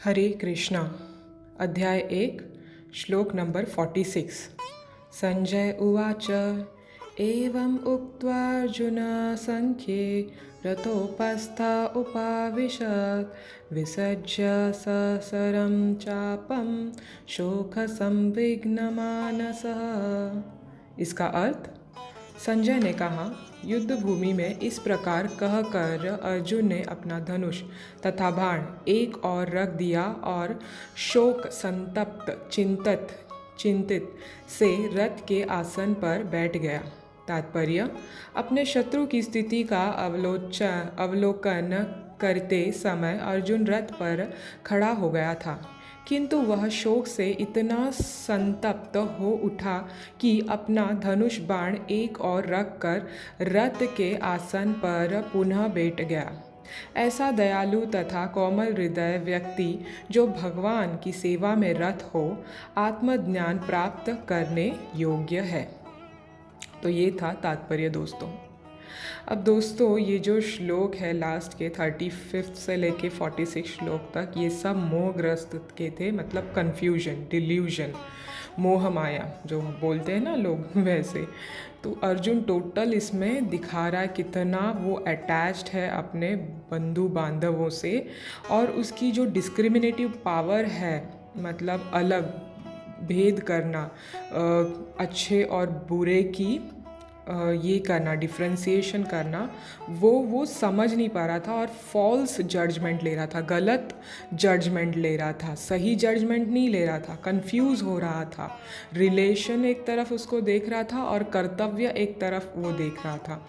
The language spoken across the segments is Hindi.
हरे कृष्णा। अध्याय 1 श्लोक नंबर 46। संजय उवाच एवं उक्त्वा अर्जुन संख्ये रथोपस्थ उपाविशत् विसज्य ससरं चापं शोकसंविघ्नमानसः। इसका अर्थ, संजय ने कहा, युद्ध भूमि में इस प्रकार कहकर अर्जुन ने अपना धनुष तथा बाण एक और रख दिया और शोक संतप्त चिंतित से रथ के आसन पर बैठ गया। तात्पर्य, अपने शत्रु की स्थिति का अवलोकन करते समय अर्जुन रथ पर खड़ा हो गया था, किंतु वह शोक से इतना संतप्त हो उठा कि अपना धनुष बाण एक और रखकर रथ के आसन पर पुनः बैठ गया। ऐसा दयालु तथा कोमल हृदय व्यक्ति जो भगवान की सेवा में रत हो, आत्मज्ञान प्राप्त करने योग्य है। तो ये था तात्पर्य दोस्तों। अब दोस्तों, ये जो श्लोक है लास्ट के 35 से लेके 46 श्लोक तक, ये सब मोहग्रस्त के थे, मतलब कन्फ्यूजन, डिल्यूजन, मोह माया जो बोलते हैं ना लोग वैसे। तो अर्जुन टोटल इसमें दिखा रहा है कितना वो अटैच्ड है अपने बंधु बांधवों से, और उसकी जो डिस्क्रिमिनेटिव पावर है, मतलब अलग भेद करना, अच्छे और बुरे की ये करना, डिफ्रेंसिएशन करना, वो समझ नहीं पा रहा था और फॉल्स जजमेंट ले रहा था, गलत जजमेंट ले रहा था, सही जजमेंट नहीं ले रहा था, कंफ्यूज हो रहा था। रिलेशन एक तरफ उसको देख रहा था और कर्तव्य एक तरफ वो देख रहा था।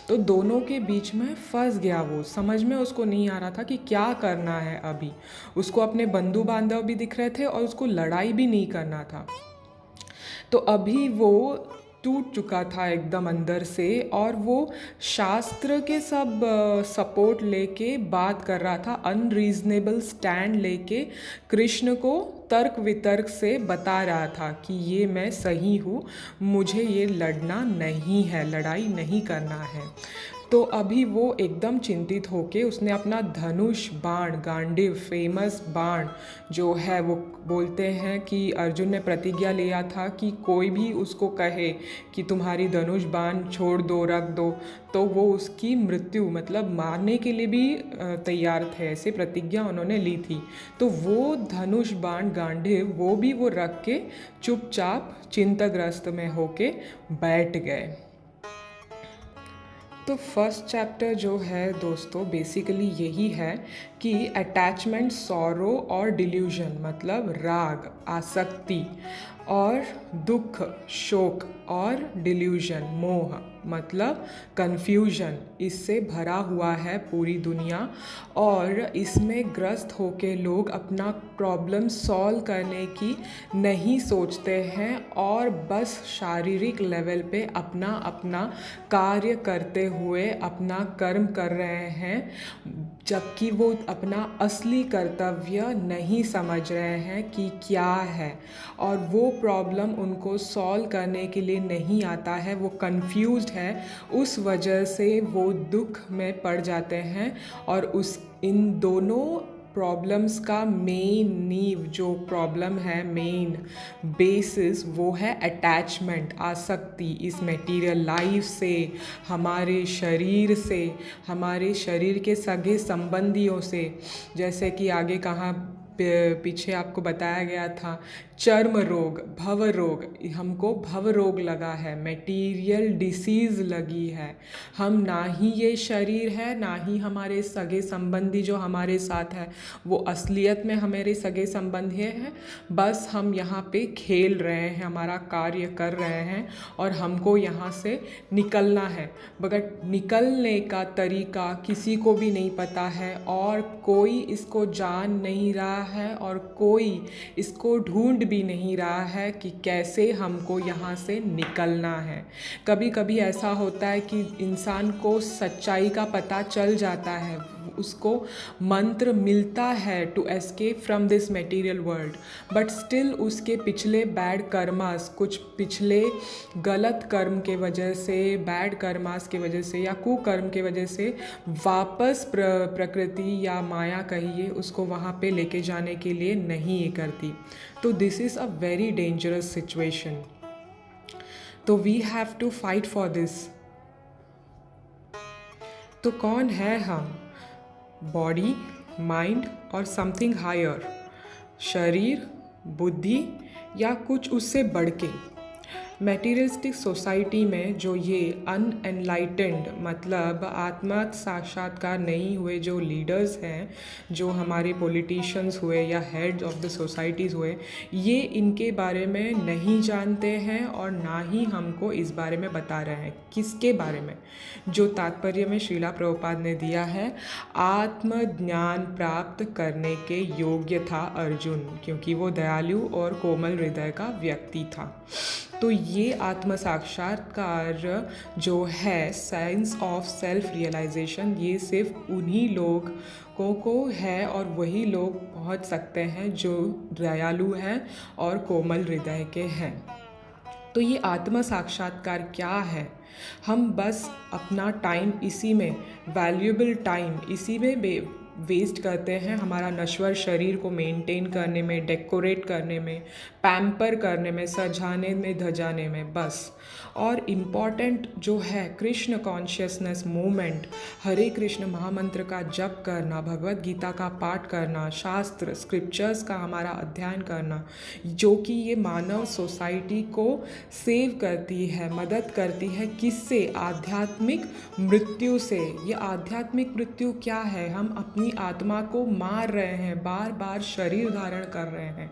तो दोनों के बीच में फंस गया वो, समझ में उसको नहीं आ रहा था कि क्या करना है अभी। उसको अपने बंधु बांधव भी दिख रहे थे और उसको लड़ाई भी नहीं करना था। तो अभी वो टूट चुका था एकदम अंदर से, और वो शास्त्र के सब सपोर्ट लेके बात कर रहा था, अनरीजनेबल स्टैंड लेके कृष्ण को तर्क वितर्क से बता रहा था कि ये मैं सही हूँ, मुझे ये लड़ना नहीं है, लड़ाई नहीं करना है। तो अभी वो एकदम चिंतित होके उसने अपना धनुष बाण, गांडीव, फेमस बाण जो है, वो बोलते हैं कि अर्जुन ने प्रतिज्ञा लिया था कि कोई भी उसको कहे कि तुम्हारी धनुष बाण छोड़ दो, रख दो, तो वो उसकी मृत्यु, मतलब मारने के लिए भी तैयार थे, ऐसे प्रतिज्ञा उन्होंने ली थी। तो वो धनुष बाण गांडीव वो भी वो रख के चुपचाप चिंताग्रस्त में होके बैठ गए। तो फर्स्ट चैप्टर जो है दोस्तों, बेसिकली यही है कि अटैचमेंट, सॉरो और डिल्यूजन, मतलब राग, आसक्ति, और दुख, शोक, और डिल्यूजन, मोह, मतलब कन्फ्यूजन, इससे भरा हुआ है पूरी दुनिया। और इसमें ग्रस्त होके लोग अपना प्रॉब्लम सॉल्व करने की नहीं सोचते हैं और बस शारीरिक लेवल पे अपना अपना कार्य करते हुए अपना कर्म कर रहे हैं, जबकि वो अपना असली कर्तव्य नहीं समझ रहे हैं कि क्या है, और वो प्रॉब्लम उनको सॉल्व करने के लिए नहीं आता है, वो कंफ्यूज्ड है। उस वजह से वो दुख में पड़ जाते हैं। और इन दोनों प्रॉब्लम्स का मेन नींव, जो प्रॉब्लम है, मेन बेसिस, वो है अटैचमेंट, आसक्ति इस मटेरियल लाइफ से, हमारे शरीर से, हमारे शरीर के सगे संबंधियों से। जैसे कि आगे कहाँ पीछे आपको बताया गया था, चर्म रोग, भव रोग, हमको भव रोग लगा है, मटेरियल डिसीज़ लगी है। हम ना ही ये शरीर है, ना ही हमारे सगे संबंधी जो हमारे साथ है वो असलियत में हमारे सगे संबंधी हैं। बस हम यहाँ पे खेल रहे हैं, हमारा कार्य कर रहे हैं और हमको यहाँ से निकलना है, मगर निकलने का तरीका किसी को भी नहीं पता है और कोई इसको जान नहीं रहा है और कोई इसको ढूंढ भी नहीं रहा है कि कैसे हमको यहाँ से निकलना है। कभी कभी ऐसा होता है कि इंसान को सच्चाई का पता चल जाता है, उसको मंत्र मिलता है to escape from this material world, but still उसके पिछले बैड कर्मास, कुछ पिछले गलत कर्म के वजह से, बैड कर्मास के वजह से या कुकर्म के वजह से वापस प्रकृति या माया कहिए उसको वहाँ पे लेके जाने के लिए नहीं ये करती। तो this is a very dangerous situation. तो we have to fight for this. तो कौन है हम? बॉडी, माइंड और समथिंग हायर, शरीर, बुद्धि या कुछ उससे बढ़ के। मटेरियलिस्टिक सोसाइटी में जो ये अनएनलाइटेंड मतलब आत्मा साक्षात्कार नहीं हुए जो लीडर्स हैं, जो हमारे पॉलिटिशियंस हुए या हेड्स ऑफ द सोसाइटीज़ हुए, ये इनके बारे में नहीं जानते हैं और ना ही हमको इस बारे में बता रहे हैं। किसके बारे में? जो तात्पर्य में श्रीला प्रभुपाद ने दिया है, आत्मज्ञान प्राप्त करने के योग्य था अर्जुन, क्योंकि वो दयालु और कोमल हृदय का व्यक्ति था। तो ये आत्म साक्षात्कार जो है, साइंस ऑफ सेल्फ रियलाइजेशन, ये सिर्फ उन्हीं लोगों को है और वही लोग पहुंच सकते हैं जो दयालु हैं और कोमल हृदय के हैं। तो ये आत्म साक्षात्कार क्या है? हम बस अपना टाइम इसी में, वैल्यूएबल टाइम इसी में वेस्ट करते हैं, हमारा नश्वर शरीर को मेंटेन करने में, डेकोरेट करने में, पैम्पर करने में, सजाने में, धजाने में बस। और इम्पॉर्टेंट जो है कृष्ण कॉन्शियसनेस मूवमेंट, हरे कृष्ण महामंत्र का जप करना, भगवत गीता का पाठ करना, शास्त्र स्क्रिप्चर्स का हमारा अध्ययन करना, जो कि ये मानव सोसाइटी को सेव करती है, मदद करती है। किससे? आध्यात्मिक मृत्यु से। ये आध्यात्मिक मृत्यु क्या है? हम अपनी आत्मा को मार रहे हैं, बार बार शरीर धारण कर रहे हैं।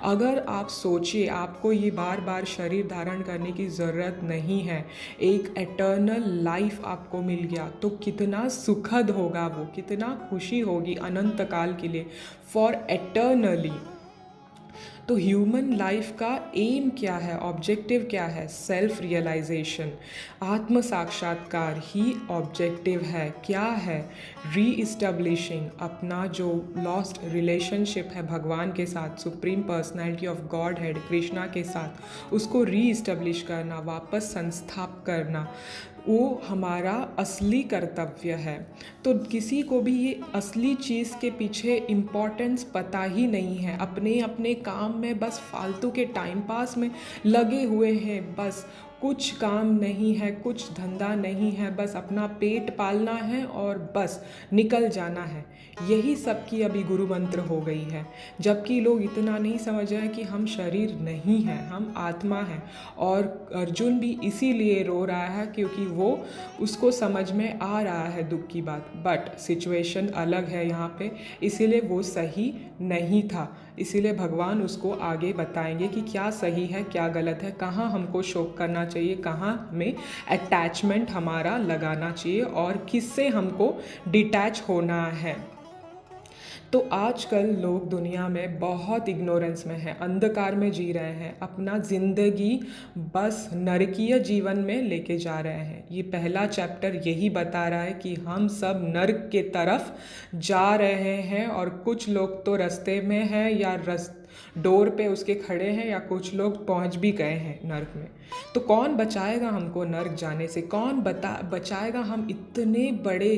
अगर आप सोचिए, आपको ये बार बार शरीर धारण करने की ज़रूरत नहीं है, एक एटर्नल लाइफ आपको मिल गया, तो कितना सुखद होगा वो, कितना खुशी होगी अनंत काल के लिए, फॉर एटर्नली। तो ह्यूमन लाइफ का एम क्या है, ऑब्जेक्टिव क्या है? सेल्फ रियलाइजेशन, आत्म साक्षात्कार ही ऑब्जेक्टिव है। क्या है? री इस्टेब्लिशिंग अपना जो लॉस्ट रिलेशनशिप है भगवान के साथ, supreme personality of God head Krishna के साथ, उसको री इस्टेब्लिश करना, वापस संस्थापित करना, वो हमारा असली कर्तव्य है। तो किसी को भी ये असली चीज़ के पीछे इम्पोर्टेंस पता ही नहीं है, अपने अपने काम में बस फालतू के टाइम पास में लगे हुए हैं, बस कुछ काम नहीं है, कुछ धंधा नहीं है, बस अपना पेट पालना है और बस निकल जाना है। यही सब की अभी गुरु मंत्र हो गई है, जबकि लोग इतना नहीं समझ रहे हैं कि हम शरीर नहीं हैं, हम आत्मा हैं। और अर्जुन भी इसीलिए रो रहा है क्योंकि वो उसको समझ में आ रहा है दुख की बात, बट सिचुएशन अलग है यहाँ पे, इसीलिए वो सही नहीं था। इसीलिए भगवान उसको आगे बताएंगे कि क्या सही है, क्या गलत है, कहाँ हमको शोक करना चाहिए, कहाँ हमें अटैचमेंट हमारा लगाना चाहिए और किससे हमको डिटैच होना है। तो आजकल लोग दुनिया में बहुत इग्नोरेंस में हैं, अंधकार में जी रहे हैं, अपना ज़िंदगी बस नरकीय जीवन में लेके जा रहे हैं। ये पहला चैप्टर यही बता रहा है कि हम सब नर्क के तरफ जा रहे हैं और कुछ लोग तो रास्ते में हैं या डोर पे उसके खड़े हैं, या कुछ लोग पहुंच भी गए हैं नर्क में। तो कौन बचाएगा हमको नर्क जाने से? कौन बचाएगा हम इतने बड़े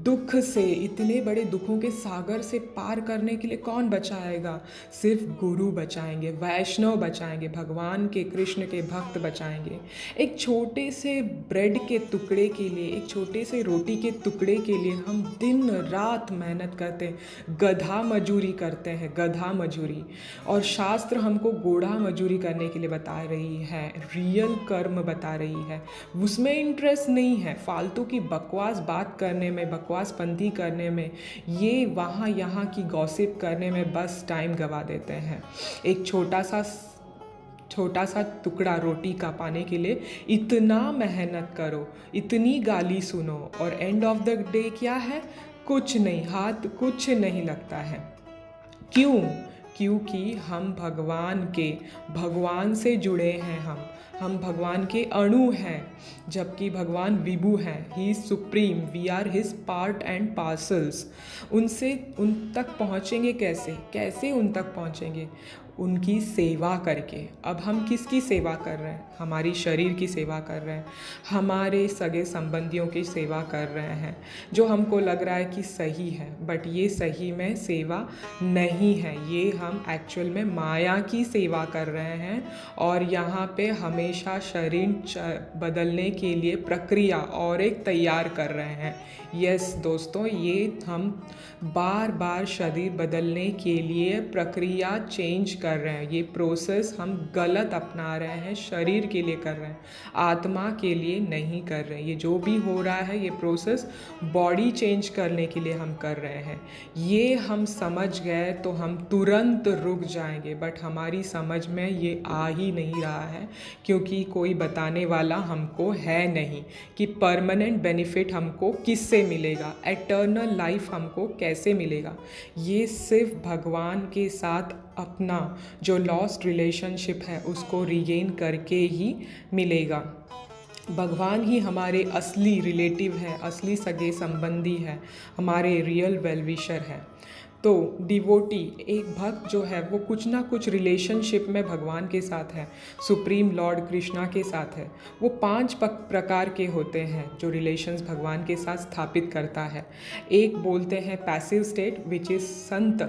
दुख से, इतने बड़े दुखों के सागर से पार करने के लिए? कौन बचाएगा? सिर्फ गुरु बचाएंगे, वैष्णव बचाएंगे, भगवान के कृष्ण के भक्त बचाएंगे। एक छोटे से ब्रेड के टुकड़े के लिए, एक छोटे से रोटी के टुकड़े के लिए हम दिन रात मेहनत करते हैं, गधा मजूरी करते हैं, गधा मजूरी। और शास्त्र हमको गोढ़ा मजूरी करने के लिए बता रही है, रियल कर्म बता रही है, उसमें इंटरेस्ट नहीं है। फालतू की बकवास बात करने में, बकवास पंथी करने में, ये वहाँ यहाँ की गॉसिप करने में बस टाइम गवा देते हैं। एक छोटा सा टुकड़ा रोटी का पाने के लिए इतना मेहनत करो, इतनी गाली सुनो और एंड ऑफ द डे क्या है? कुछ नहीं, हाथ कुछ नहीं लगता है। क्यों? क्योंकि हम भगवान से जुड़े हैं। हम भगवान के अणु हैं, जबकि भगवान विभु हैं। He is supreme, we are his part and parcels. उन तक पहुँचेंगे कैसे उन तक पहुँचेंगे? उनकी सेवा करके। अब हम किसकी सेवा कर रहे हैं? हमारी शरीर की सेवा कर रहे हैं, हमारे सगे संबंधियों की सेवा कर रहे हैं, जो हमको लग रहा है कि सही है, बट ये सही में सेवा नहीं है। ये हम एक्चुअल में माया की सेवा कर रहे हैं। और यहाँ पे हमेशा शरीर बदलने के लिए प्रक्रिया और एक तैयार कर रहे हैं। यस दोस्तों, ये हम बार बार शरीर बदलने के लिए प्रक्रिया चेंज कर रहे हैं। ये प्रोसेस हम गलत अपना रहे हैं, शरीर के लिए कर रहे हैं, आत्मा के लिए नहीं कर रहे हैं। ये जो भी हो रहा है, ये प्रोसेस बॉडी चेंज करने के लिए हम कर रहे हैं। ये हम समझ गए तो हम तुरंत रुक जाएंगे, बट हमारी समझ में ये आ ही नहीं रहा है, क्योंकि कोई बताने वाला हमको है नहीं कि परमानेंट बेनिफिट हमको किससे मिलेगा, एटर्नल लाइफ हमको कैसे मिलेगा। ये सिर्फ भगवान के साथ अपना जो लॉस्ट रिलेशनशिप है उसको रीगेन करके ही मिलेगा। भगवान ही हमारे असली रिलेटिव हैं, असली सगे संबंधी हैं, हमारे रियल वेलविशर हैं। तो डिवोटी, एक भक्त जो है वो कुछ ना कुछ रिलेशनशिप में भगवान के साथ है, सुप्रीम लॉर्ड कृष्णा के साथ है। वो 5 प्रकार के होते हैं जो रिलेशंस भगवान के साथ स्थापित करता है। एक बोलते हैं पैसिव स्टेट विच इज़ संत,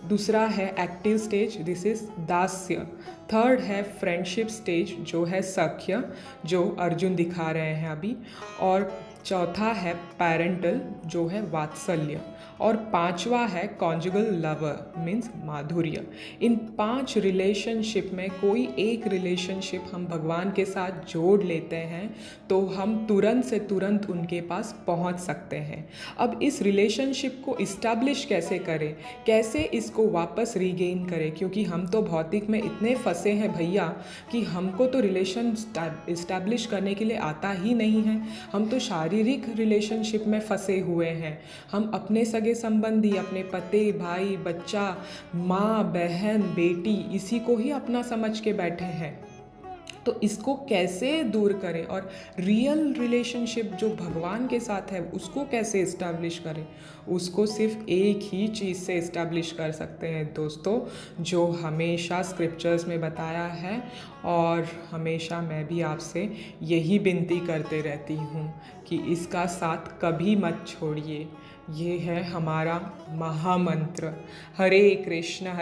दूसरा है एक्टिव स्टेज, दिस इज़ दास्य, थर्ड है फ्रेंडशिप स्टेज जो है सख्य, जो अर्जुन दिखा रहे हैं अभी, और चौथा है पैरेंटल जो है वात्सल्य, और पांचवा है कॉन्जुगल लवर मीन्स माधुर्य। इन 5 रिलेशनशिप में कोई एक रिलेशनशिप हम भगवान के साथ जोड़ लेते हैं तो हम तुरंत से तुरंत उनके पास पहुंच सकते हैं। अब इस रिलेशनशिप को इस्टेब्लिश कैसे करें, कैसे इसको वापस रीगेन करें, क्योंकि हम तो भौतिक में इतने फंसे हैं भैया कि हमको तो रिलेशन इस्टेब्लिश करने के लिए आता ही नहीं है। हम तो शारीरिक रिलेशनशिप में फंसे हुए हैं। हम अपने सगे संबंधी, अपने पति, भाई, बच्चा, माँ, बहन, बेटी, इसी को ही अपना समझ के बैठे हैं। तो इसको कैसे दूर करें और रियल रिलेशनशिप जो भगवान के साथ है उसको कैसे इस्टेब्लिश करें? उसको सिर्फ एक ही चीज़ से इस्टेब्लिश कर सकते हैं दोस्तों, जो हमेशा स्क्रिप्चर्स में बताया है, और हमेशा मैं भी आपसे यही विनती करते रहती हूँ कि इसका साथ कभी मत छोड़िए। ये है हमारा महामंत्र, हरे कृष्ण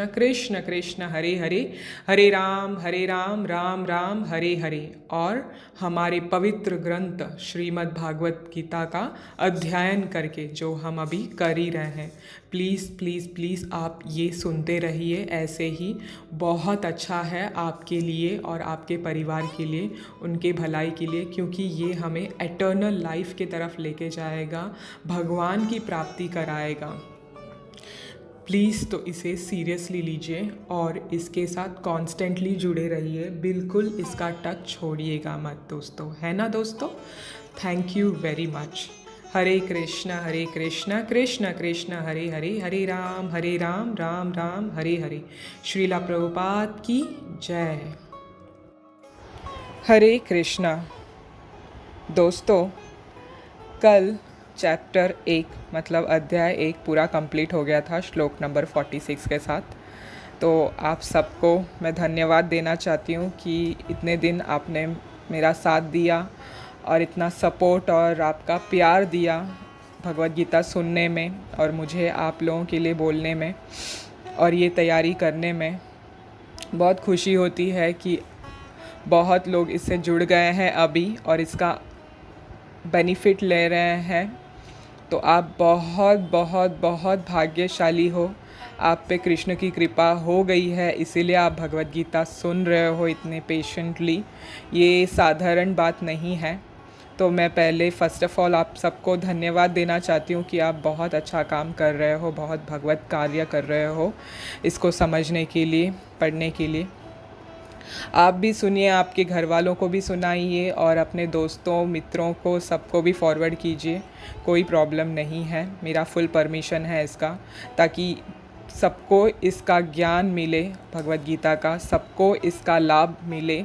कृष्ण कृष्ण हरे हरे, हरे राम राम राम हरे हरे। और हमारे पवित्र ग्रंथ श्रीमद् भागवत गीता का अध्ययन करके जो हम अभी कर ही रहे हैं, प्लीज़ प्लीज़ प्लीज़ आप ये सुनते रहिए ऐसे ही। बहुत अच्छा है आपके लिए और आपके परिवार के लिए, उनके भलाई के लिए, क्योंकि ये हमें एटर्नल लाइफ की तरफ लेके जाएगा, भगवान की प्राप्ति कराएगा। प्लीज़ तो इसे सीरियसली लीजिए और इसके साथ कॉन्स्टेंटली जुड़े रहिए, बिल्कुल इसका टच छोड़िएगा मत दोस्तों, है ना दोस्तों? Thank you very much. Hare Krishna Krishna Krishna Hare Hare, Hare Ram Ram Ram Hare Hare. Srila Prabhupada की जय। हरे कृष्णा दोस्तों, कल चैप्टर 1 मतलब अध्याय 1 पूरा कंप्लीट हो गया था श्लोक नंबर 46 के साथ। तो आप सबको मैं धन्यवाद देना चाहती हूँ कि इतने दिन आपने मेरा साथ दिया और इतना सपोर्ट और आपका प्यार दिया भगवद गीता सुनने में, और मुझे आप लोगों के लिए बोलने में और ये तैयारी करने में बहुत खुशी होती है कि बहुत लोग इससे जुड़ गए हैं अभी और इसका बेनिफिट ले रहे हैं। तो आप बहुत बहुत बहुत भाग्यशाली हो, आप पे कृष्ण की कृपा हो गई है, इसीलिए आप भगवद गीता सुन रहे हो इतने पेशेंटली। ये साधारण बात नहीं है। तो मैं पहले फ़र्स्ट ऑफ़ ऑल आप सबको धन्यवाद देना चाहती हूँ कि आप बहुत अच्छा काम कर रहे हो, बहुत भगवत कार्य कर रहे हो इसको समझने के लिए, पढ़ने के लिए। आप भी सुनिए, आपके घर वालों को भी सुनाइए और अपने दोस्तों मित्रों को सबको भी फॉरवर्ड कीजिए। कोई प्रॉब्लम नहीं है, मेरा फुल परमिशन है इसका, ताकि सबको इसका ज्ञान मिले, भगवद गीता का सबको इसका लाभ मिले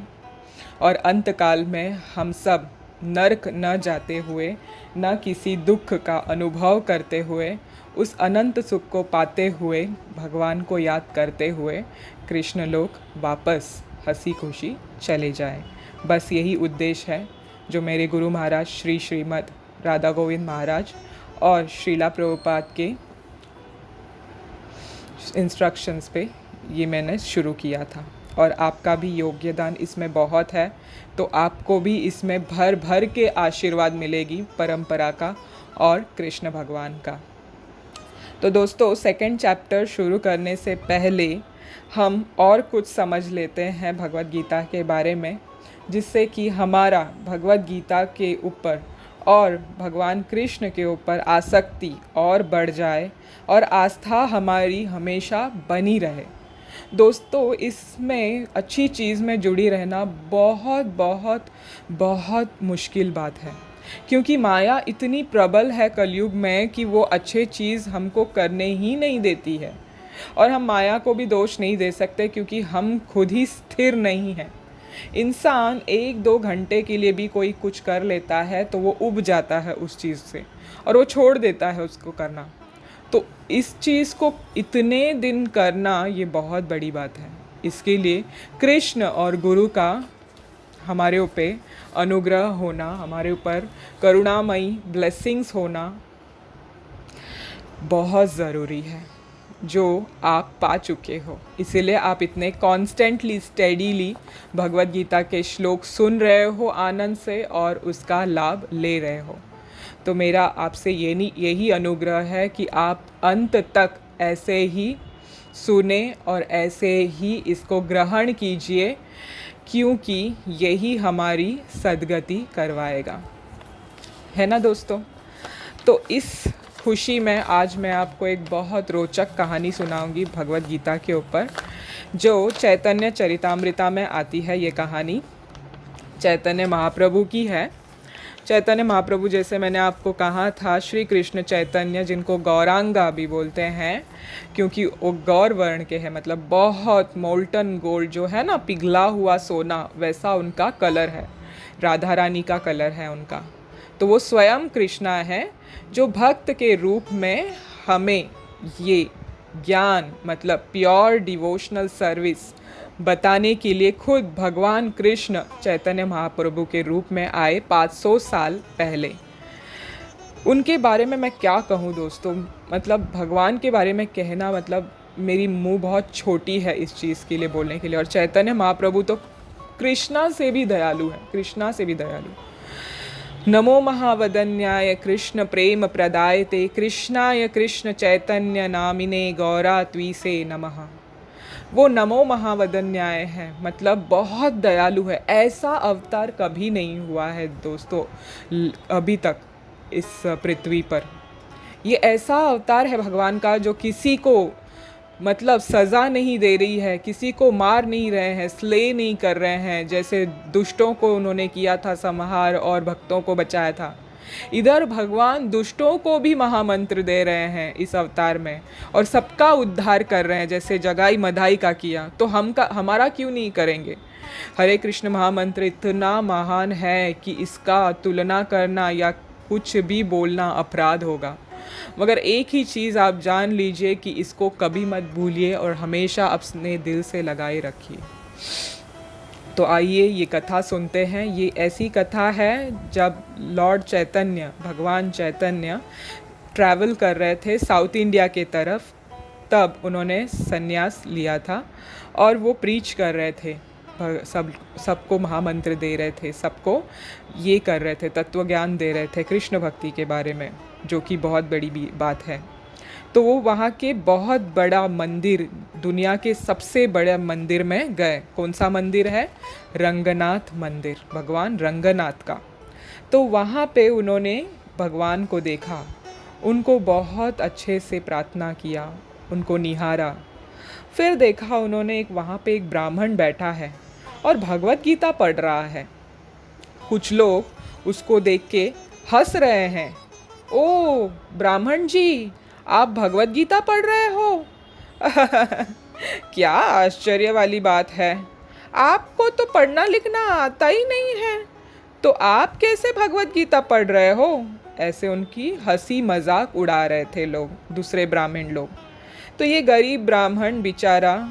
और अंतकाल में हम सब नरक न जाते हुए, न किसी दुख का अनुभव करते हुए, उस अनंत सुख को पाते हुए, भगवान को याद करते हुए कृष्ण लोक वापस हंसी खुशी चले जाएं। बस यही उद्देश्य है जो मेरे गुरु महाराज श्री श्रीमद् राधा गोविंद महाराज और श्रीला प्रभुपाद के इंस्ट्रक्शंस पे ये मैंने शुरू किया था। और आपका भी योगदान इसमें बहुत है, तो आपको भी इसमें भर भर के आशीर्वाद मिलेगी परंपरा का और कृष्ण भगवान का। तो दोस्तों, सेकंड चैप्टर शुरू करने से पहले हम और कुछ समझ लेते हैं भगवद गीता के बारे में, जिससे कि हमारा भगवद गीता के ऊपर और भगवान कृष्ण के ऊपर आसक्ति और बढ़ जाए और आस्था हमारी हमेशा बनी रहे। दोस्तों, इसमें अच्छी चीज़ में जुड़ी रहना बहुत बहुत बहुत मुश्किल बात है, क्योंकि माया इतनी प्रबल है कलयुग में कि वो अच्छे चीज़ हमको करने ही नहीं देती है। और हम माया को भी दोष नहीं दे सकते, क्योंकि हम खुद ही स्थिर नहीं हैं। इंसान 1-2 घंटे के लिए भी कोई कुछ कर लेता है तो वो उब जाता है उस चीज़ से और वो छोड़ देता है उसको करना। तो इस चीज़ को इतने दिन करना ये बहुत बड़ी बात है। इसके लिए कृष्ण और गुरु का हमारे ऊपर अनुग्रह होना, हमारे ऊपर करुणामयी ब्लेसिंग्स होना बहुत ज़रूरी है, जो आप पा चुके हो। इसीलिए आप इतने कॉन्स्टेंटली स्टेडीली भगवद गीता के श्लोक सुन रहे हो आनंद से और उसका लाभ ले रहे हो। तो मेरा आपसे यही अनुग्रह है कि आप अंत तक ऐसे ही सुने और ऐसे ही इसको ग्रहण कीजिए, क्योंकि यही हमारी सद्गति करवाएगा, है ना दोस्तों। तो इस खुशी में आज मैं आपको एक बहुत रोचक कहानी सुनाऊंगी भगवद गीता के ऊपर, जो चैतन्य चरितामृता में आती है। ये कहानी चैतन्य महाप्रभु की है। चैतन्य महाप्रभु, जैसे मैंने आपको कहा था, श्री कृष्ण चैतन्य, जिनको गौरांगा भी बोलते हैं, क्योंकि वो गौर वर्ण के हैं, मतलब बहुत मोल्टन गोल्ड जो है ना, पिघला हुआ सोना, वैसा उनका कलर है, राधा रानी का कलर है उनका। तो वो स्वयं कृष्णा है, जो भक्त के रूप में हमें ये ज्ञान, मतलब प्योर डिवोशनल सर्विस बताने के लिए खुद भगवान कृष्ण चैतन्य महाप्रभु के रूप में आए 500 साल पहले। उनके बारे में मैं क्या कहूँ दोस्तों, मतलब भगवान के बारे में कहना, मतलब मेरी मुंह बहुत छोटी है इस चीज़ के लिए बोलने के लिए। और चैतन्य महाप्रभु तो कृष्णा से भी दयालु है, कृष्णा से भी दयालु। नमो महावदन्याय कृष्ण प्रेम प्रदायते कृष्णाय कृष्ण चैतन्य नामिने गौरा त्विसे नमः। वो नमो महावदन्याय है, मतलब बहुत दयालु है। ऐसा अवतार कभी नहीं हुआ है दोस्तों अभी तक इस पृथ्वी पर। ये ऐसा अवतार है भगवान का जो किसी को मतलब सज़ा नहीं दे रही है, किसी को मार नहीं रहे हैं, स्ले नहीं कर रहे हैं, जैसे दुष्टों को उन्होंने किया था संहार और भक्तों को बचाया था। इधर भगवान दुष्टों को भी महामंत्र दे रहे हैं इस अवतार में और सबका उद्धार कर रहे हैं, जैसे जगाई मधाई का किया, तो हमारा क्यों नहीं करेंगे। हरे कृष्ण महामंत्र इतना महान है कि इसका तुलना करना या कुछ भी बोलना अपराध होगा। मगर एक ही चीज़ आप जान लीजिए कि इसको कभी मत भूलिए और हमेशा अपने दिल से लगाए रखिए। तो आइए ये कथा सुनते हैं। ये ऐसी कथा है जब लॉर्ड चैतन्य, भगवान चैतन्य ट्रैवल कर रहे थे साउथ इंडिया के तरफ, तब उन्होंने संन्यास लिया था और वो प्रीच कर रहे थे, सबको महामंत्र दे रहे थे, सबको ये कर रहे थे, तत्व ज्ञान दे रहे थे कृष्ण भक्ति के बारे में, जो कि बहुत बड़ी बात है। तो वो वहाँ के बहुत बड़ा मंदिर, दुनिया के सबसे बड़े मंदिर में गए। कौन सा मंदिर है? रंगनाथ मंदिर, भगवान रंगनाथ का। तो वहाँ पे उन्होंने भगवान को देखा, उनको बहुत अच्छे से प्रार्थना किया, उनको निहारा। फिर देखा उन्होंने वहाँ पे एक ब्राह्मण बैठा है और भगवत गीता पढ़ रहा है। कुछ लोग उसको देख के हंस रहे हैं। ओ ब्राह्मण जी, आप भगवत गीता पढ़ रहे हो? क्या आश्चर्य वाली बात है, आपको तो पढ़ना लिखना आता ही नहीं है, तो आप कैसे भगवत गीता पढ़ रहे हो? ऐसे उनकी हंसी मजाक उड़ा रहे थे लोग, दूसरे ब्राह्मण लोग। तो ये गरीब ब्राह्मण बेचारा,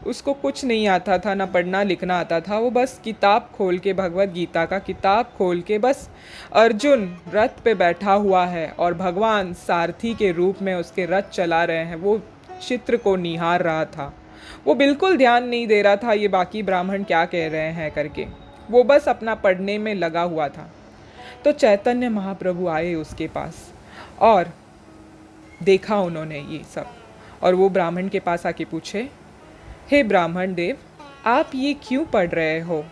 उसको कुछ नहीं आता था, ना पढ़ना लिखना आता था। वो बस किताब खोल के, भगवत गीता का किताब खोल के, बस अर्जुन रथ पे बैठा हुआ है और भगवान सारथी के रूप में उसके रथ चला रहे हैं, वो चित्र को निहार रहा था। वो बिल्कुल ध्यान नहीं दे रहा था ये बाकी ब्राह्मण क्या कह रहे हैं करके, वो बस अपना पढ़ने में लगा हुआ था। तो चैतन्य महाप्रभु आए उसके पास और देखा उन्होंने ये सब, और वो ब्राह्मण के पास आके पूछे, हे ब्राह्मण देव, आप ये क्यों पढ़ रहे हो?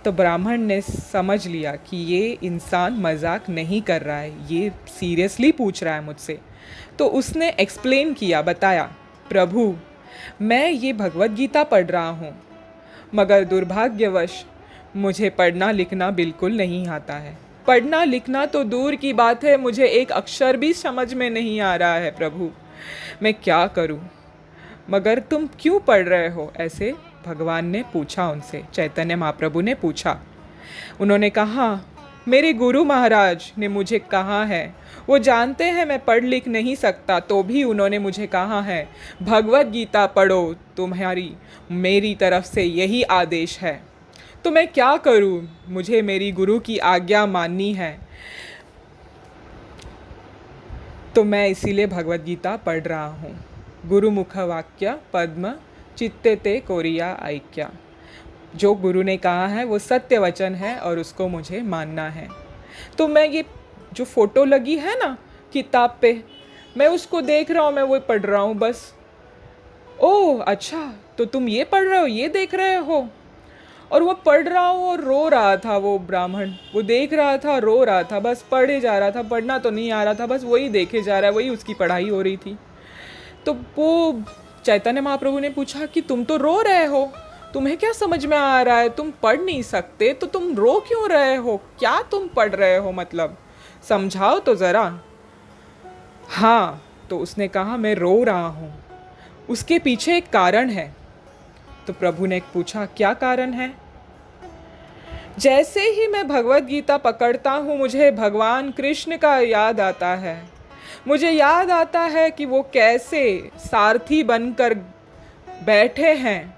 तो ब्राह्मण ने समझ लिया कि ये इंसान मजाक नहीं कर रहा है, ये सीरियसली पूछ रहा है मुझसे। तो उसने एक्सप्लेन किया, बताया, प्रभु मैं ये भगवत गीता पढ़ रहा हूँ, मगर दुर्भाग्यवश मुझे पढ़ना लिखना बिल्कुल नहीं आता है। पढ़ना लिखना तो दूर की बात है, मुझे एक अक्षर भी समझ में नहीं आ रहा है प्रभु, मैं क्या करूँ? मगर तुम क्यों पढ़ रहे हो? ऐसे भगवान ने पूछा उनसे, चैतन्य महाप्रभु ने पूछा। उन्होंने कहा, मेरे गुरु महाराज ने मुझे कहा है, वो जानते हैं मैं पढ़ लिख नहीं सकता, तो भी उन्होंने मुझे कहा है भगवत गीता पढ़ो, तुम्हारी मेरी तरफ से यही आदेश है। तो मैं क्या करूं? मुझे मेरी गुरु की आज्ञा माननी है, तो मैं इसीलिए भगवत गीता पढ़ रहा हूँ। गुरुमुख वाक्य पद्म चित्ते ते कोरिया ऐक्या। जो गुरु ने कहा है वो सत्य वचन है और उसको मुझे मानना है। तो मैं ये जो फ़ोटो लगी है ना किताब पे, मैं उसको देख रहा हूँ, मैं वो पढ़ रहा हूँ बस। ओह अच्छा, तो तुम ये पढ़ रहे हो, ये देख रहे हो? और वो पढ़ रहा हूँ और रो रहा था वो ब्राह्मण, वो देख रहा था, रो रहा था, बस पढ़े जा रहा था, पढ़ना तो नहीं आ रहा था, बस वही देखे जा रहा है, वही उसकी पढ़ाई हो रही थी। तो वो चैतन्य महाप्रभु ने पूछा कि तुम तो रो रहे हो, तुम्हें क्या समझ में आ रहा है? तुम पढ़ नहीं सकते तो तुम रो क्यों रहे हो? क्या तुम पढ़ रहे हो, मतलब समझाओ तो ज़रा। हाँ, तो उसने कहा मैं रो रहा हूँ, उसके पीछे एक कारण है। तो प्रभु ने पूछा, क्या कारण है? जैसे ही मैं भगवत गीता पकड़ता हूँ, मुझे भगवान कृष्ण का याद आता है। मुझे याद आता है कि वो कैसे सारथी बनकर बैठे हैं,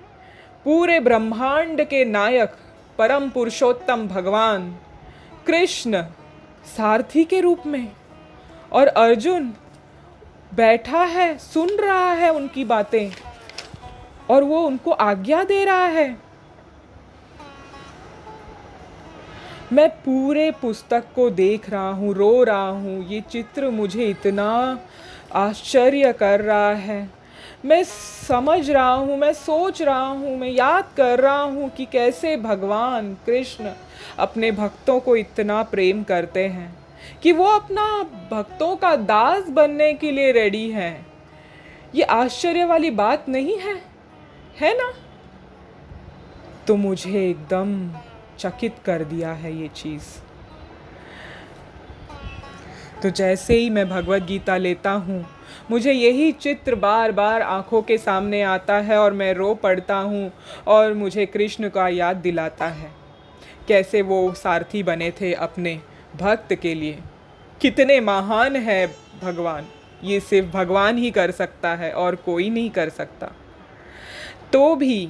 पूरे ब्रह्मांड के नायक परम पुरुषोत्तम भगवान कृष्ण सारथी के रूप में, और अर्जुन बैठा है, सुन रहा है उनकी बातें, और वो उनको आज्ञा दे रहा है। मैं पूरे पुस्तक को देख रहा हूँ, रो रहा हूँ, ये चित्र मुझे इतना आश्चर्य कर रहा है। मैं समझ रहा हूँ, मैं सोच रहा हूँ, मैं याद कर रहा हूँ कि कैसे भगवान कृष्ण अपने भक्तों को इतना प्रेम करते हैं कि वो अपना भक्तों का दास बनने के लिए रेडी हैं। ये आश्चर्य वाली बात नहीं है ना? तो मुझे एकदम चकित कर दिया है ये चीज़। तो जैसे ही मैं भगवत गीता लेता हूँ, मुझे यही चित्र बार बार आँखों के सामने आता है और मैं रो पड़ता हूँ, और मुझे कृष्ण का याद दिलाता है कैसे वो सारथी बने थे अपने भक्त के लिए। कितने महान है भगवान, ये सिर्फ भगवान ही कर सकता है और कोई नहीं कर सकता। तो भी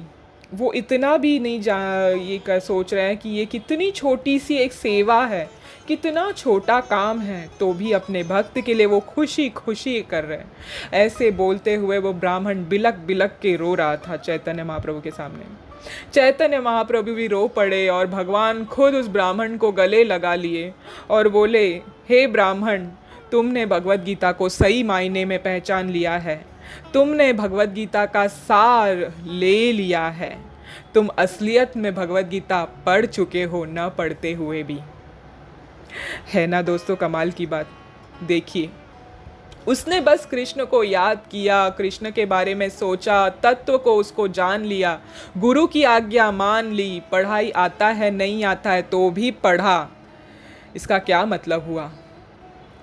वो इतना भी नहीं सोच रहे हैं कि ये कितनी छोटी सी एक सेवा है, कितना छोटा काम है, तो भी अपने भक्त के लिए वो खुशी खुशी कर रहे हैं। ऐसे बोलते हुए वो ब्राह्मण बिलक बिलक के रो रहा था चैतन्य महाप्रभु के सामने। चैतन्य महाप्रभु भी रो पड़े और भगवान खुद उस ब्राह्मण को गले लगा लिए और बोले, हे ब्राह्मण, तुमने भगवत गीता को सही मायने में पहचान लिया है, तुमने भगवत गीता का सार ले लिया है, तुम असलियत में भगवत गीता पढ़ चुके हो, न पढ़ते हुए भी। है ना दोस्तों कमाल की बात? देखिए, उसने बस कृष्ण को याद किया, कृष्ण के बारे में सोचा, तत्व को उसको जान लिया, गुरु की आज्ञा मान ली, पढ़ाई आता है नहीं आता है तो भी पढ़ा। इसका क्या मतलब हुआ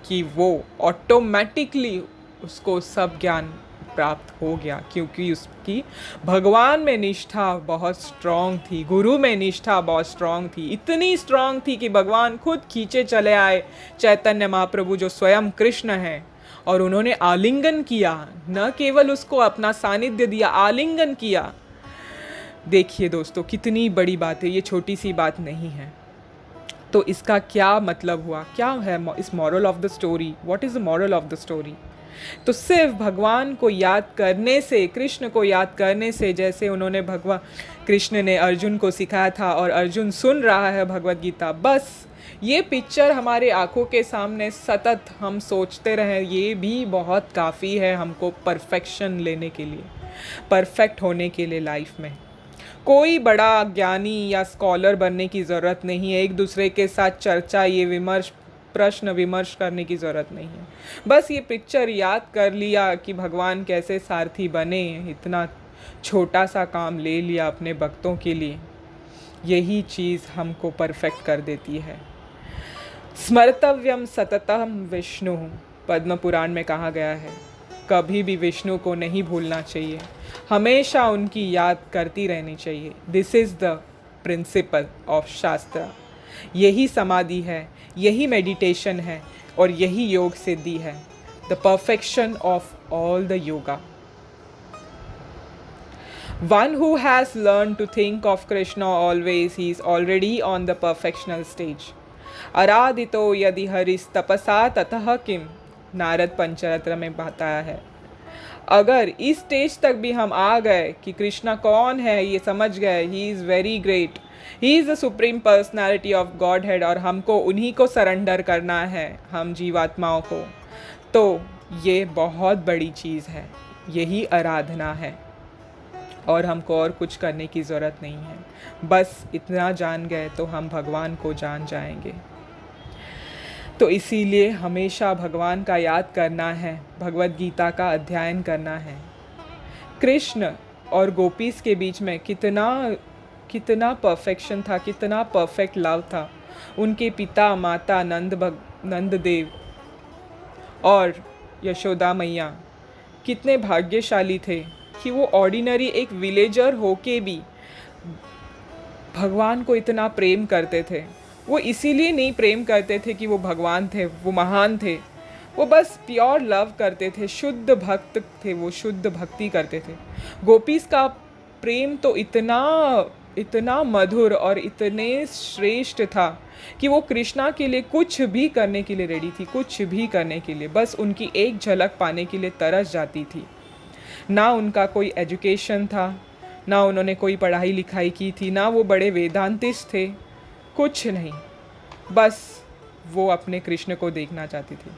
कि वो ऑटोमेटिकली उसको सब ज्ञान प्राप्त हो गया, क्योंकि उसकी भगवान में निष्ठा बहुत स्ट्रांग थी, गुरु में निष्ठा बहुत स्ट्रांग थी, इतनी स्ट्रांग थी कि भगवान खुद खींचे चले आए चैतन्य महाप्रभु जो स्वयं कृष्ण हैं, और उन्होंने आलिंगन किया, न केवल उसको अपना सानिध्य दिया, आलिंगन किया। देखिए दोस्तों, कितनी बड़ी बात है, ये छोटी सी बात नहीं है। तो इसका क्या मतलब हुआ, क्या है इस moral of the story, what is the moral of the story? तो सिर्फ भगवान को याद करने से, कृष्ण को याद करने से, जैसे उन्होंने भगवान कृष्ण ने अर्जुन को सिखाया था और अर्जुन सुन रहा है भगवद गीता, बस ये पिक्चर हमारे आंखों के सामने सतत हम सोचते रहें, ये भी बहुत काफ़ी है हमको परफेक्शन लेने के लिए, परफेक्ट होने के लिए लाइफ में। कोई बड़ा ज्ञानी या स्कॉलर बनने की ज़रूरत नहीं है, एक दूसरे के साथ चर्चा, ये विमर्श, प्रश्न विमर्श करने की ज़रूरत नहीं है। बस ये पिक्चर याद कर लिया कि भगवान कैसे सारथी बने, इतना छोटा सा काम ले लिया अपने भक्तों के लिए, यही चीज़ हमको परफेक्ट कर देती है। स्मर्तव्यम सततम विष्णु, पद्म पुराण में कहा गया है, कभी भी विष्णु को नहीं भूलना चाहिए, हमेशा उनकी याद करती रहनी चाहिए। This is the principle of शास्त्र। यही समाधि है, यही मेडिटेशन है, और यही योग सिद्धि है, the perfection of all the yoga. One who has learned to think of Krishna always, he is already on the perfectional stage. आराधितो यदि हरिस तपसा ततः किम, नारद पंचरत्न में बताया है। अगर इस स्टेज तक भी हम आ गए कि कृष्णा कौन है ये समझ गए, he is very great, he is the supreme personality of God head, और हमको उन्हीं को सरेंडर करना है, हम जीवात्माओं को, तो ये बहुत बड़ी चीज़ है, यही आराधना है, और हमको और कुछ करने की ज़रूरत नहीं है। बस इतना जान गए तो हम भगवान को जान जाएंगे। तो इसीलिए हमेशा भगवान का याद करना है, भगवद गीता का अध्ययन करना है। कृष्ण और गोपीस के बीच में कितना परफेक्शन था, कितना परफेक्ट लव था। उनके पिता माता नंद देव और यशोदा मैया कितने भाग्यशाली थे कि वो ऑर्डिनरी एक विलेजर होके भी भगवान को इतना प्रेम करते थे। वो इसीलिए नहीं प्रेम करते थे कि वो भगवान थे, वो महान थे, वो बस प्योर लव करते थे, शुद्ध भक्त थे, वो शुद्ध भक्ति करते थे। गोपीस का प्रेम तो इतना मधुर और इतने श्रेष्ठ था कि वो कृष्णा के लिए कुछ भी करने के लिए रेडी थी, कुछ भी करने के लिए, बस उनकी एक झलक पाने के लिए तरस जाती थी। ना उनका कोई एजुकेशन था, ना उन्होंने कोई पढ़ाई लिखाई की थी, ना वो बड़े वेदांतिस्ट थे, कुछ नहीं, बस वो अपने कृष्ण को देखना चाहती थी।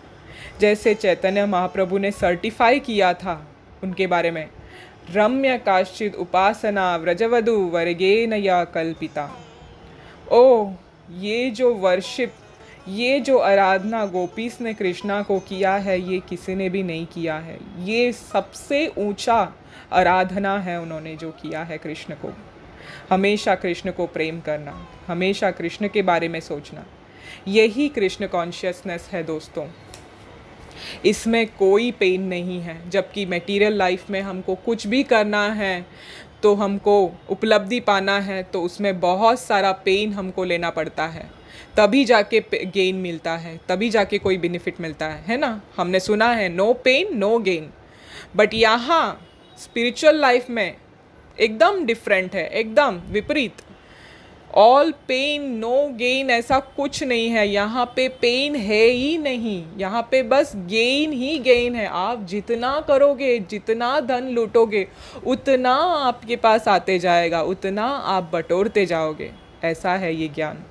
जैसे चैतन्य महाप्रभु ने सर्टिफाई किया था उनके बारे में, रम्य काश्चिद उपासना व्रजवधु वर्गेन या कल्पिता। ओ, ये जो वर्शिप, ये जो आराधना गोपीस ने कृष्णा को किया है, ये किसी ने भी नहीं किया है। ये सबसे ऊंचा आराधना है उन्होंने जो किया है कृष्ण को। हमेशा कृष्ण को प्रेम करना, हमेशा कृष्ण के बारे में सोचना, यही कृष्ण कॉन्शियसनेस है दोस्तों। इसमें कोई पेन नहीं है। जबकि मटेरियल लाइफ में हमको कुछ भी करना है, तो हमको उपलब्धि पाना है, तो उसमें बहुत सारा पेन हमको लेना पड़ता है, तभी जाके गेन मिलता है, तभी जाके कोई बेनिफिट मिलता है ना। हमने सुना है no pain no gain, but यहाँ स्पिरिचुअल लाइफ में एकदम डिफरेंट है, एकदम विपरीत। ऑल पेन नो गेन, ऐसा कुछ नहीं है। यहाँ पे पेन है ही नहीं, यहाँ पे बस गेन ही गेन है। आप जितना करोगे, जितना धन लूटोगे, उतना आपके पास आते जाएगा, उतना आप बटोरते जाओगे। ऐसा है ये ज्ञान।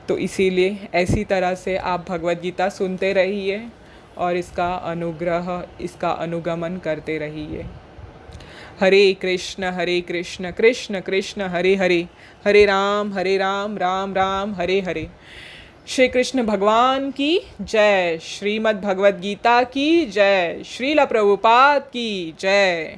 तो इसीलिए ऐसी तरह से आप भगवद गीता सुनते रहिए और इसका अनुग्रह, इसका अनुगमन करते रहिए। हरे कृष्ण कृष्ण कृष्ण हरे हरे, हरे राम राम राम हरे हरे। श्री कृष्ण भगवान की जय, श्रीमद् भगवद गीता की जय, श्रील प्रभुपाद की जय।